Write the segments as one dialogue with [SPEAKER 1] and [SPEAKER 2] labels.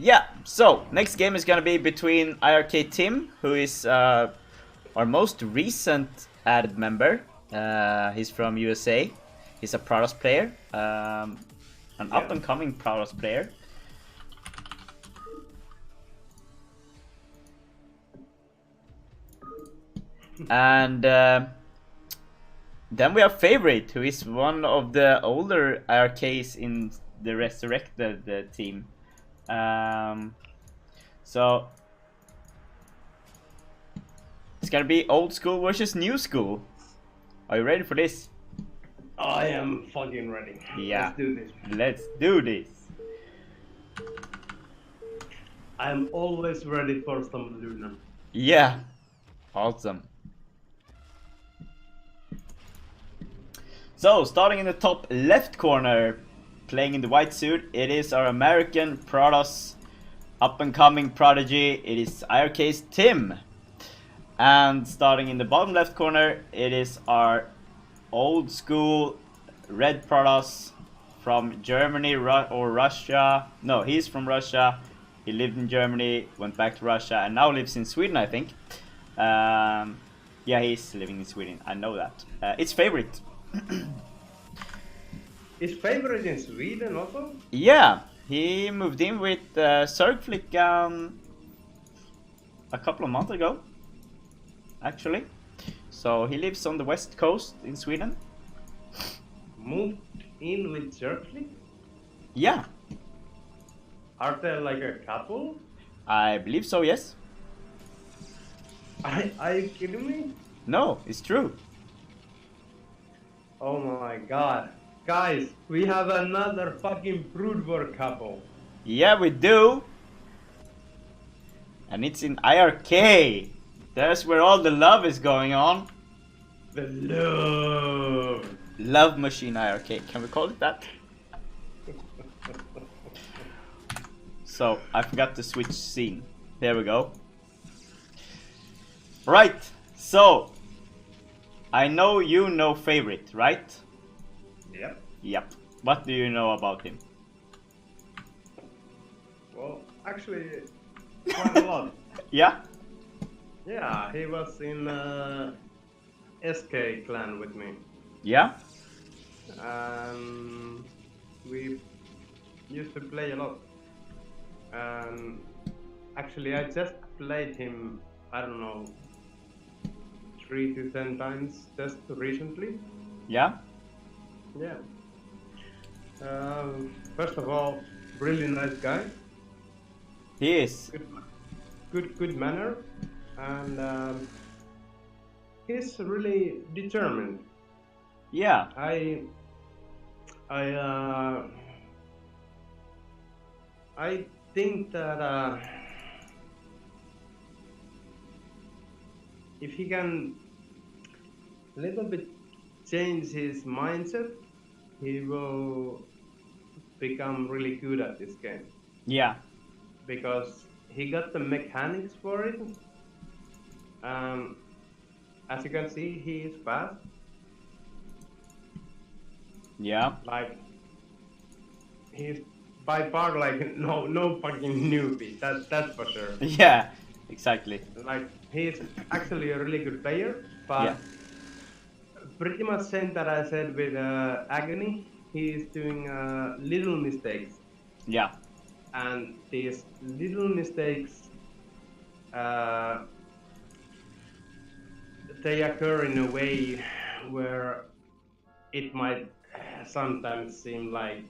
[SPEAKER 1] Yeah, so next game is gonna be between iRk Tim, who is our most recent added member. He's from USA. He's a Protoss player, an up and coming Protoss player. And then we have Favorit, who is one of the older iRks in the Resurrected team. So it's gonna be old school versus new school. Are you ready for this?
[SPEAKER 2] I am fucking ready.
[SPEAKER 1] Yeah.
[SPEAKER 2] Let's do this.
[SPEAKER 1] Let's do this.
[SPEAKER 2] I'm always ready for some Luna.
[SPEAKER 1] Yeah. Awesome. So, starting in the top left corner, playing in the white suit, it is our American Protoss up-and-coming prodigy. It is iRk's Tim. And starting in the bottom left corner, it is our old school red Protoss from Germany or Russia. No, he's from Russia. He lived in Germany, went back to Russia, and now lives in Sweden, I think. Yeah, he's living in Sweden. I know that. It's Favorit.
[SPEAKER 2] Is Favorit in Sweden also?
[SPEAKER 1] Yeah, he moved in with Zergflick a couple of months ago, actually. So he lives on the west coast in Sweden.
[SPEAKER 2] Moved in with Zergflick?
[SPEAKER 1] Yeah,
[SPEAKER 2] Are they like a couple?
[SPEAKER 1] I believe so, yes.
[SPEAKER 2] Are you kidding me?
[SPEAKER 1] No, it's true.
[SPEAKER 2] Oh my god. Guys, we have another fucking Broodwar couple.
[SPEAKER 1] Yeah, we do. And it's in iRk. That's where all the love is going on.
[SPEAKER 2] The love.
[SPEAKER 1] Love machine iRk. Can we call it that? So, I forgot to switch scene. There we go. Right. So, I know you know Favorit, right?
[SPEAKER 2] Yep.
[SPEAKER 1] Yep. What do you know about him?
[SPEAKER 2] Well, actually, quite a lot.
[SPEAKER 1] Yeah?
[SPEAKER 2] Yeah, he was in SK clan with me.
[SPEAKER 1] Yeah?
[SPEAKER 2] We used to play a lot. Actually, I just played him, I don't know, 3 to 10 times just recently.
[SPEAKER 1] Yeah?
[SPEAKER 2] Yeah. First of all, really nice guy.
[SPEAKER 1] He is.
[SPEAKER 2] Good manner, and he's really determined.
[SPEAKER 1] Yeah.
[SPEAKER 2] I think that if he can little bit change his mindset, he will become really good at this game.
[SPEAKER 1] Yeah.
[SPEAKER 2] Because he got the mechanics for it. As you can see, he is fast.
[SPEAKER 1] Yeah.
[SPEAKER 2] Like, he's by far like no fucking newbie. That's for sure.
[SPEAKER 1] Yeah. Exactly.
[SPEAKER 2] Like, he's actually a really good player, but
[SPEAKER 1] Yeah.
[SPEAKER 2] pretty much same that I said with Agony. He is doing little mistakes.
[SPEAKER 1] Yeah.
[SPEAKER 2] And these little mistakes, they occur in a way where it might sometimes seem like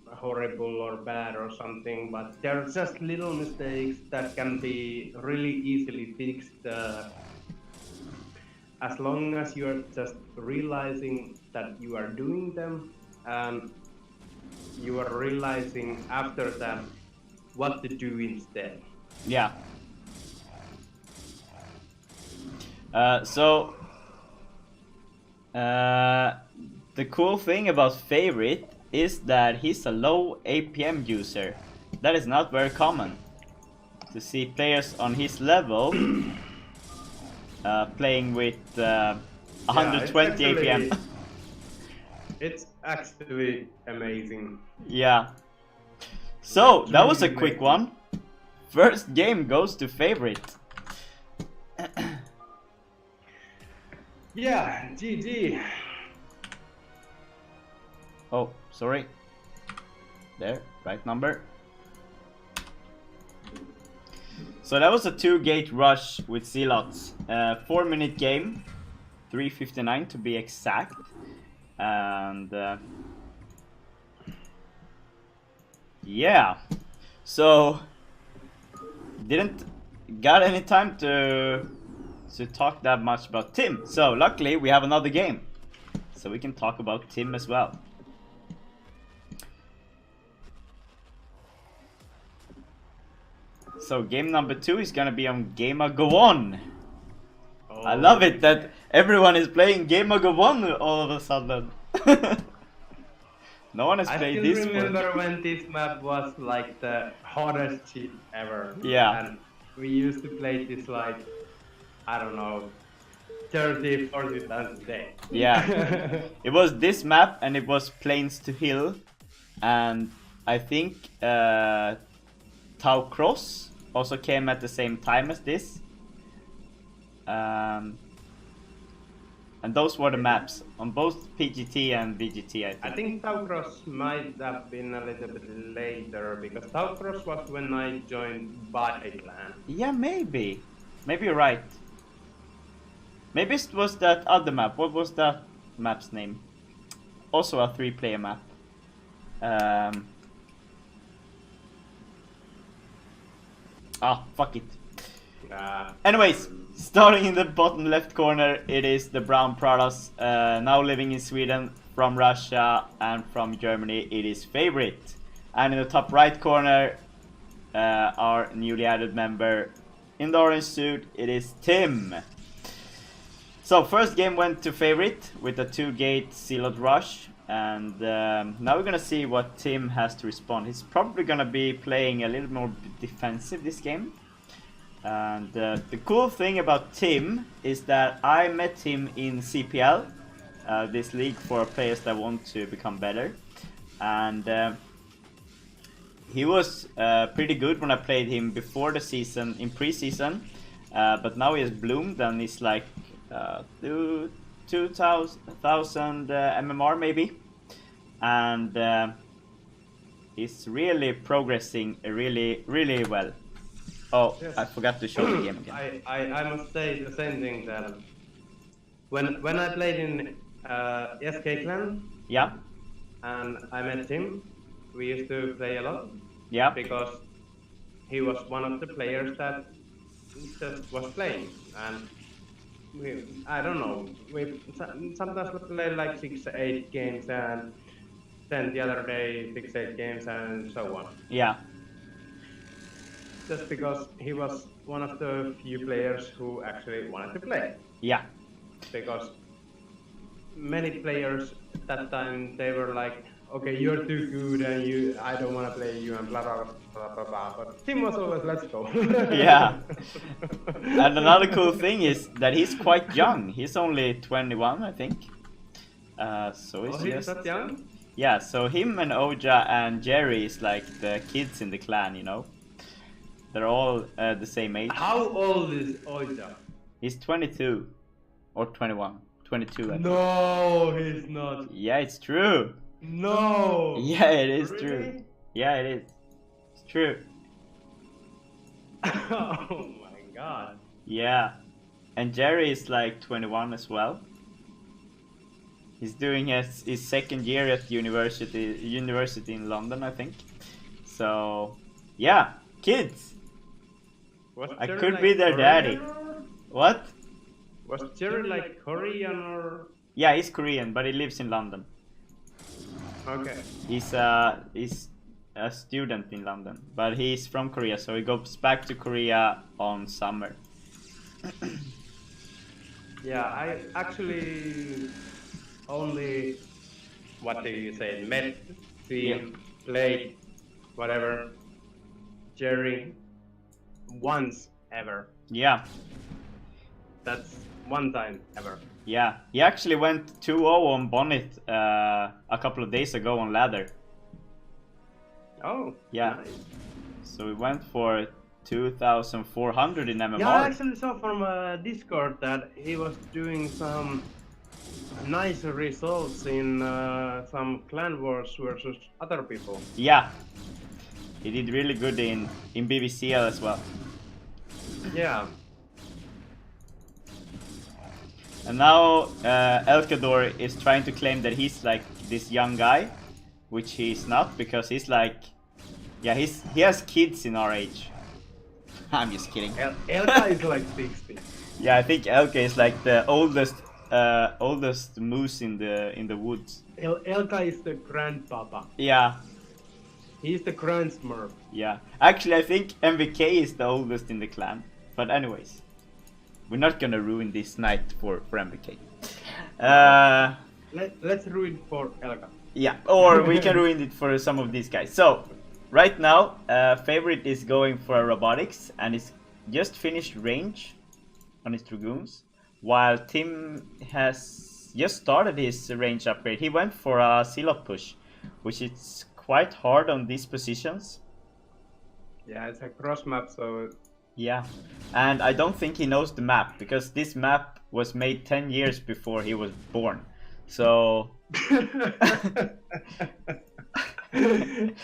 [SPEAKER 2] horrible or bad or something, but they're just little mistakes that can be really easily fixed as long as you're just realizing that you are doing them, and you are realizing after that what to do instead.
[SPEAKER 1] Yeah. The cool thing about Favorit is that he's a low APM user. That is not very common to see players on his level playing with 120 APM.
[SPEAKER 2] It's actually amazing.
[SPEAKER 1] Yeah. So that was a quick one. first game goes to Favorit.
[SPEAKER 2] Yeah, GG.
[SPEAKER 1] Oh, sorry. There, right number. So that was a 2-gate rush with Zealots. 4-minute game, 3:59 to be exact, and yeah. So didn't got any time to talk that much about Tim. So luckily we have another game, so we can talk about Tim as well. So game number 2 is gonna be on iRk-AgGe.
[SPEAKER 2] Oh,
[SPEAKER 1] I love it that everyone is playing iRk-AgGe all of a sudden. No one has played this.
[SPEAKER 2] I still remember when this map was like the hardest shit ever.
[SPEAKER 1] Yeah.
[SPEAKER 2] And we used to play this like, I don't know, 30, 40 times a day.
[SPEAKER 1] Yeah. It was this map and it was Plains to Hill, and I think Tau Cross also came at the same time as this. And those were the maps on both PGT and VGT,
[SPEAKER 2] I think Tau Cross might have been a little bit later, because Tau Cross was when I joined Body Clan.
[SPEAKER 1] Yeah, maybe. Maybe you're right. Maybe it was that other map. What was that map's name? Also a 3-player map. Fuck it. Anyways, starting in the bottom left corner, it is the Brown Prados, now living in Sweden, from Russia and from Germany, it is Favorit. And in the top right corner, our newly added member in the orange suit, it is Tim. So first game went to Favorit with a 2-gate Zealot rush, and now we're gonna see what Tim has to respond. He's probably gonna be playing a little more defensive this game. And the cool thing about Tim is that I met him in CPL, this league for players that want to become better, and he was pretty good when I played him before the season, in pre-season, but now he has bloomed and he's like 2,000 MMR maybe, and he's really progressing really well. Oh, yes. I forgot to show the game again.
[SPEAKER 2] I must say the same thing, that when I played in SK Clan,
[SPEAKER 1] yeah,
[SPEAKER 2] and I met him, we used to play a lot.
[SPEAKER 1] Yeah.
[SPEAKER 2] Because he was one of the players that just was playing, and I don't know, we sometimes we play like 6-8 games, and then the other day 6-8 games, and so on.
[SPEAKER 1] Yeah.
[SPEAKER 2] Just because he was one of the few players who actually wanted to play.
[SPEAKER 1] Yeah.
[SPEAKER 2] Because many players at that time, they were like, okay, you're too good and I don't want to play you, and blah blah blah blah blah. But Tim was always, let's go.
[SPEAKER 1] Yeah. And another cool thing is that he's quite young. He's only 21, I think. So he's
[SPEAKER 2] he's not young?
[SPEAKER 1] Yeah, so him and Oja and Jerry is like the kids in the clan, you know. They're all the same age.
[SPEAKER 2] How old is Oja?
[SPEAKER 1] He's 22 or 21. 22, I think.
[SPEAKER 2] No, he's not.
[SPEAKER 1] Yeah, it's true.
[SPEAKER 2] No.
[SPEAKER 1] Yeah, it is
[SPEAKER 2] really?
[SPEAKER 1] True. Yeah, it is. It's true.
[SPEAKER 2] Oh my god.
[SPEAKER 1] Yeah. And Jerry is like 21 as well. He's doing his second year at university in London, I think. So, yeah, kids. I could be their daddy. What?
[SPEAKER 2] Was Jerry like Korean or?
[SPEAKER 1] Yeah, he's Korean, but he lives in London.
[SPEAKER 2] Okay.
[SPEAKER 1] He's a student in London, but he's from Korea, so he goes back to Korea on summer.
[SPEAKER 2] Yeah, I actually only, what do you say, met, seen, played, whatever, Jerry once ever.
[SPEAKER 1] Yeah.
[SPEAKER 2] That's one time ever.
[SPEAKER 1] Yeah, he actually went 2-0 on Bonnet a couple of days ago on ladder.
[SPEAKER 2] Oh,
[SPEAKER 1] yeah.
[SPEAKER 2] Nice.
[SPEAKER 1] So we went for 2,400 in MMR.
[SPEAKER 2] Yeah, I actually saw from Discord that he was doing some nice results in some clan wars versus other people.
[SPEAKER 1] Yeah, he did really good in BBCL as well.
[SPEAKER 2] Yeah.
[SPEAKER 1] And now Elkador is trying to claim that he's like this young guy, which he's not, because he's like, yeah, he has kids in our age. I'm just kidding.
[SPEAKER 2] Elka is like 60.
[SPEAKER 1] Yeah, I think Elka is like the oldest moose in the woods.
[SPEAKER 2] Elka is the grandpapa.
[SPEAKER 1] Yeah.
[SPEAKER 2] He's the grand smurf.
[SPEAKER 1] Yeah. Actually, I think MVK is the oldest in the clan. But anyways, we're not gonna ruin this night for MVK.
[SPEAKER 2] Let's ruin for Elka.
[SPEAKER 1] Yeah, or we can ruin it for some of these guys. So, right now, Favorit is going for a robotics and is just finished range on his Dragoons, while Tim has just started his range upgrade. He went for a Silot push, which is quite hard on these positions.
[SPEAKER 2] Yeah, it's a cross map, so...
[SPEAKER 1] Yeah, and I don't think he knows the map, because this map was made 10 years before he was born. So...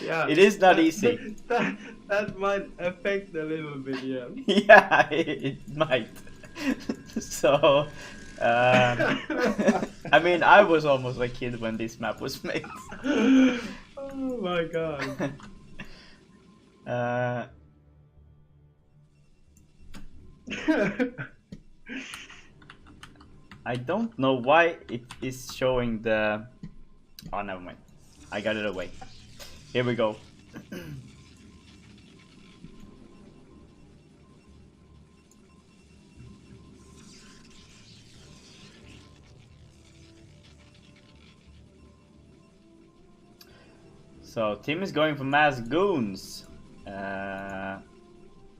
[SPEAKER 2] yeah,
[SPEAKER 1] it is not easy.
[SPEAKER 2] That might affect a little bit, yeah.
[SPEAKER 1] Yeah, it might. So, I mean, I was almost a kid when this map was made.
[SPEAKER 2] Oh my god.
[SPEAKER 1] I don't know why it is showing the... Oh, never mind. I got it away. Here we go. So Tim is going for mass goons.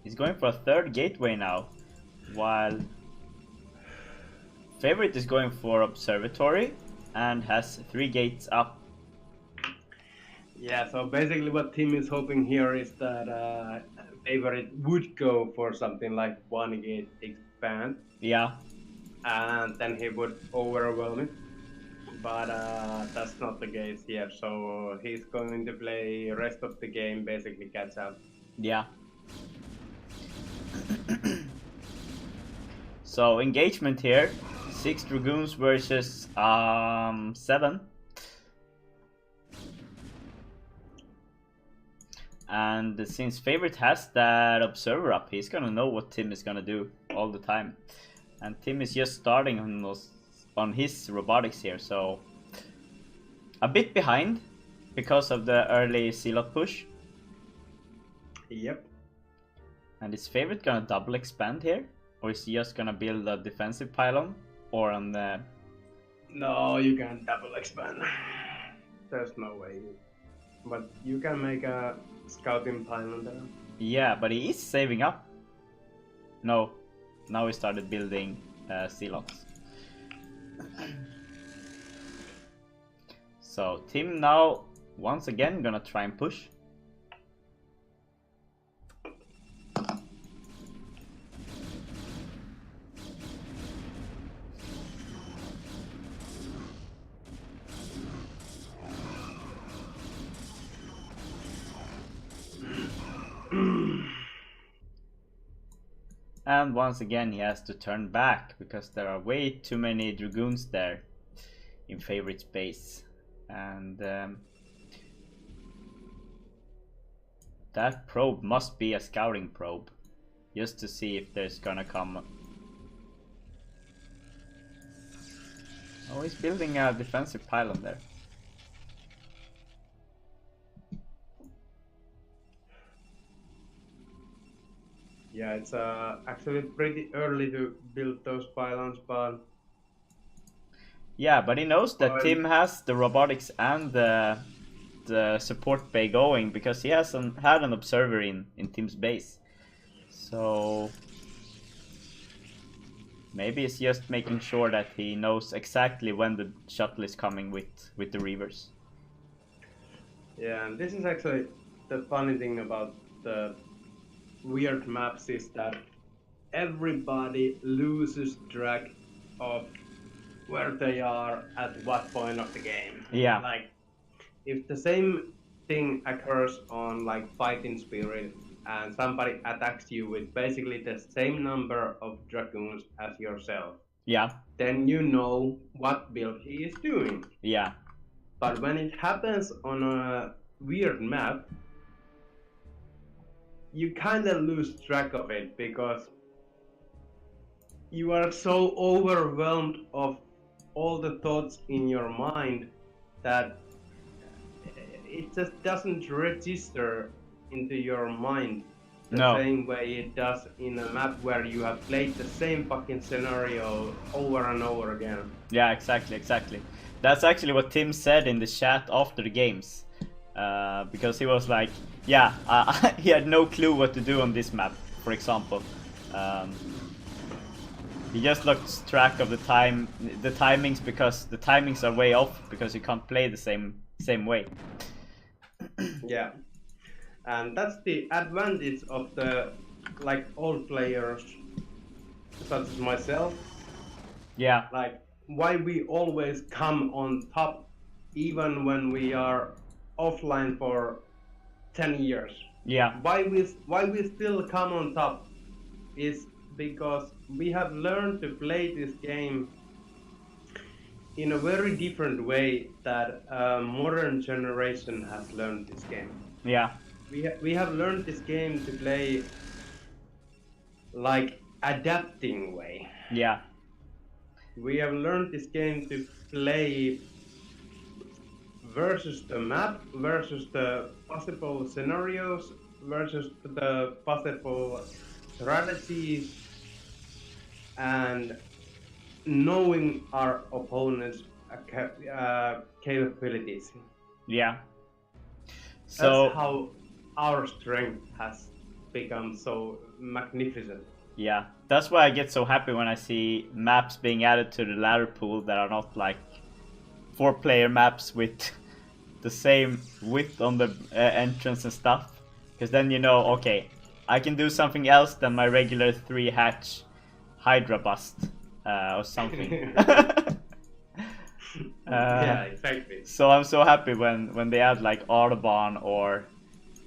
[SPEAKER 1] He's going for a third gateway now, while Favorit is going for observatory and has 3 gates up.
[SPEAKER 2] Yeah, so basically what Tim is hoping here is that Favorit would go for something like 1 gate expand.
[SPEAKER 1] Yeah.
[SPEAKER 2] And then he would overwhelm it. But that's not the case here, so he's going to play rest of the game basically catch up.
[SPEAKER 1] Yeah. So engagement here, 6 Dragoons versus 7. And since Favorit has that observer up, he's gonna know what Tim is gonna do all the time. And Tim is just starting on his robotics here, so a bit behind because of the early Silot push.
[SPEAKER 2] Yep.
[SPEAKER 1] And is Favorit gonna double expand here? Or is he just gonna build a defensive pylon? Or on the...
[SPEAKER 2] No, you can't double expand. There's no way. But you can make a scouting pylon there.
[SPEAKER 1] Yeah, but he is saving up. No, now he started building Silots. So Tim now once again gonna try and push. And once again he has to turn back because there are way too many Dragoons there in Favorit's base. And that probe must be a scouting probe, just to see if there's gonna come... Oh, he's building a defensive pylon there.
[SPEAKER 2] Yeah, it's actually pretty early to build those pylons, but...
[SPEAKER 1] Yeah, but he knows that Tim has the robotics and the support bay going, because he has had an observer in Tim's base. So maybe it's just making sure that he knows exactly when the shuttle is coming with the Reavers.
[SPEAKER 2] Yeah, and this is actually the funny thing about the weird maps is that everybody loses track of where they are at what point of the game.
[SPEAKER 1] Yeah.
[SPEAKER 2] Like, if the same thing occurs on like Fighting Spirit and somebody attacks you with basically the same number of dragoons as yourself,
[SPEAKER 1] Yeah.
[SPEAKER 2] then you know what build he is doing.
[SPEAKER 1] Yeah.
[SPEAKER 2] But when it happens on a weird map, you kind of lose track of it because you are so overwhelmed of all the thoughts in your mind that it just doesn't register into your mind the
[SPEAKER 1] No.
[SPEAKER 2] same way it does in a map where you have played the same fucking scenario over and over again.
[SPEAKER 1] Yeah, exactly. That's actually what Tim said in the chat after the games. Because he was like, yeah, he had no clue what to do on this map, for example. He just lost track of the timings, because the timings are way off because you can't play the same way.
[SPEAKER 2] Yeah, and that's the advantage of the like old players such as myself.
[SPEAKER 1] Yeah.
[SPEAKER 2] Like, why we always come on top even when we are offline for 10 years.
[SPEAKER 1] Yeah.
[SPEAKER 2] Why we still come on top is because we have learned to play this game in a very different way that a modern generation has learned this game.
[SPEAKER 1] Yeah.
[SPEAKER 2] We have learned this game to play like adapting way.
[SPEAKER 1] Yeah.
[SPEAKER 2] We have learned this game to play versus the map, versus the possible scenarios, versus the possible strategies, and knowing our opponent's capabilities.
[SPEAKER 1] Yeah.
[SPEAKER 2] So that's how our strength has become so magnificent.
[SPEAKER 1] Yeah, that's why I get so happy when I see maps being added to the ladder pool that are not like 4-player maps with the same width on the entrance and stuff. Because then you know, okay, I can do something else than my regular 3-hatch Hydra bust or something.
[SPEAKER 2] Yeah, exactly.
[SPEAKER 1] So I'm so happy when they add like Audubon or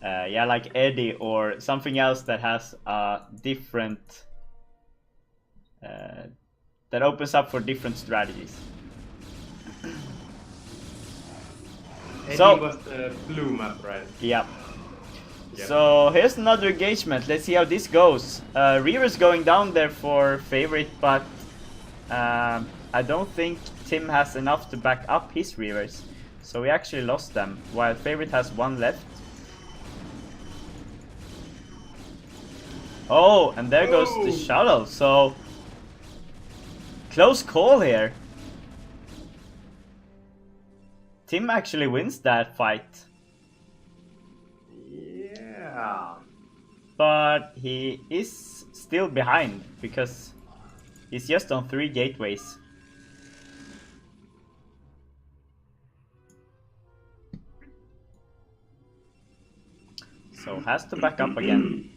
[SPEAKER 1] yeah, like Eddie or something else that has a different that opens up for different strategies.
[SPEAKER 2] Eddie
[SPEAKER 1] So
[SPEAKER 2] was the blue map, right?
[SPEAKER 1] yeah.
[SPEAKER 2] Yep.
[SPEAKER 1] So here's another engagement. Let's see how this goes. Reaver's going down there for Favorite, but I don't think Tim has enough to back up his Reavers. So we actually lost them, while Favorite has one left. Oh, and there goes the shuttle. So close call here. Tim actually wins that fight.
[SPEAKER 2] Yeah.
[SPEAKER 1] But he is still behind because he's just on 3 gateways. So has to back up again.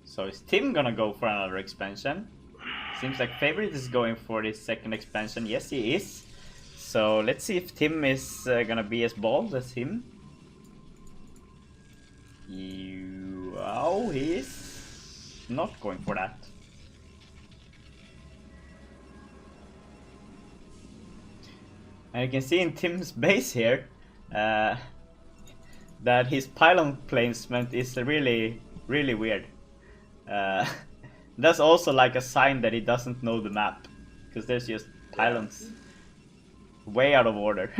[SPEAKER 1] So is Tim gonna go for another expansion? Seems like Favorite is going for this second expansion. Yes, he is. So let's see if Tim is gonna be as bold as him. Oh, he is not going for that. And you can see in Tim's base here that his pylon placement is really weird. That's also like a sign that he doesn't know the map, because there's just pylons way out of order.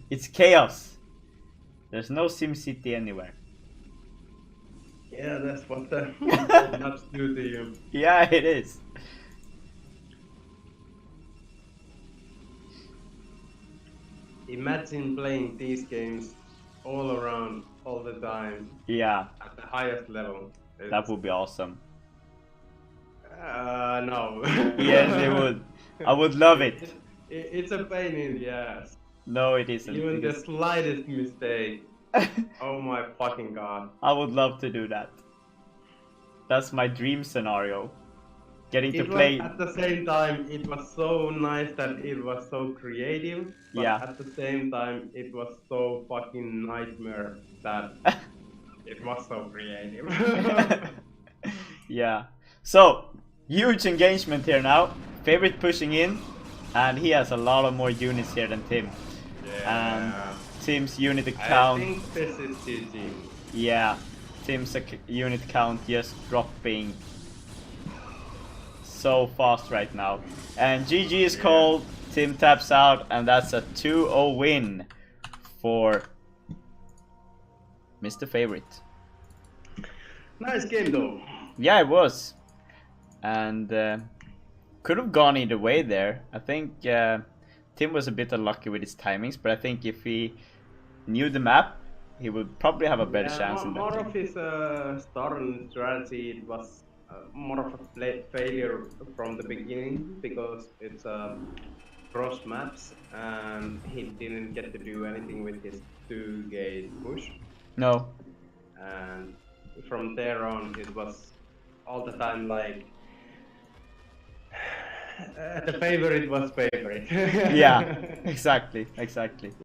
[SPEAKER 1] It's chaos. There's no SimCity anywhere.
[SPEAKER 2] Yeah, that's what the maps do to you.
[SPEAKER 1] Yeah, it is.
[SPEAKER 2] Imagine playing these games all around, all the time,
[SPEAKER 1] Yeah,
[SPEAKER 2] at the highest level.
[SPEAKER 1] that would be awesome.
[SPEAKER 2] No.
[SPEAKER 1] Yes, it would. I would love it.
[SPEAKER 2] It's a pain in the ass.
[SPEAKER 1] No, it isn't.
[SPEAKER 2] Even the
[SPEAKER 1] Because
[SPEAKER 2] slightest mistake. Oh my fucking god.
[SPEAKER 1] I would love to do that. That's my dream scenario. Getting to
[SPEAKER 2] It was
[SPEAKER 1] play.
[SPEAKER 2] at the same time, it was so nice that it was so creative, but
[SPEAKER 1] Yeah.
[SPEAKER 2] at the same time, it was so fucking nightmare that it was so creative.
[SPEAKER 1] Yeah. So, huge engagement here now. Favorite pushing in, and he has a lot of more units here than Tim. And Tim's unit count.
[SPEAKER 2] I think this is GG.
[SPEAKER 1] Yeah, Tim's unit count just dropping so fast right now. And GG is called, Tim taps out, and that's a 2-0 win for Mr. Favorite.
[SPEAKER 2] Nice game though.
[SPEAKER 1] Yeah, it was. And could have gone either way there. I think Tim was a bit unlucky with his timings, but I think if he knew the map, he would probably have a better chance in that
[SPEAKER 2] More
[SPEAKER 1] game.
[SPEAKER 2] of his starting strategy, it was more of a failure from the beginning because it's cross maps and he didn't get to do anything with his 2-gate push.
[SPEAKER 1] No.
[SPEAKER 2] And from there on, it was all the time like the favorite was favorite.
[SPEAKER 1] Yeah, exactly.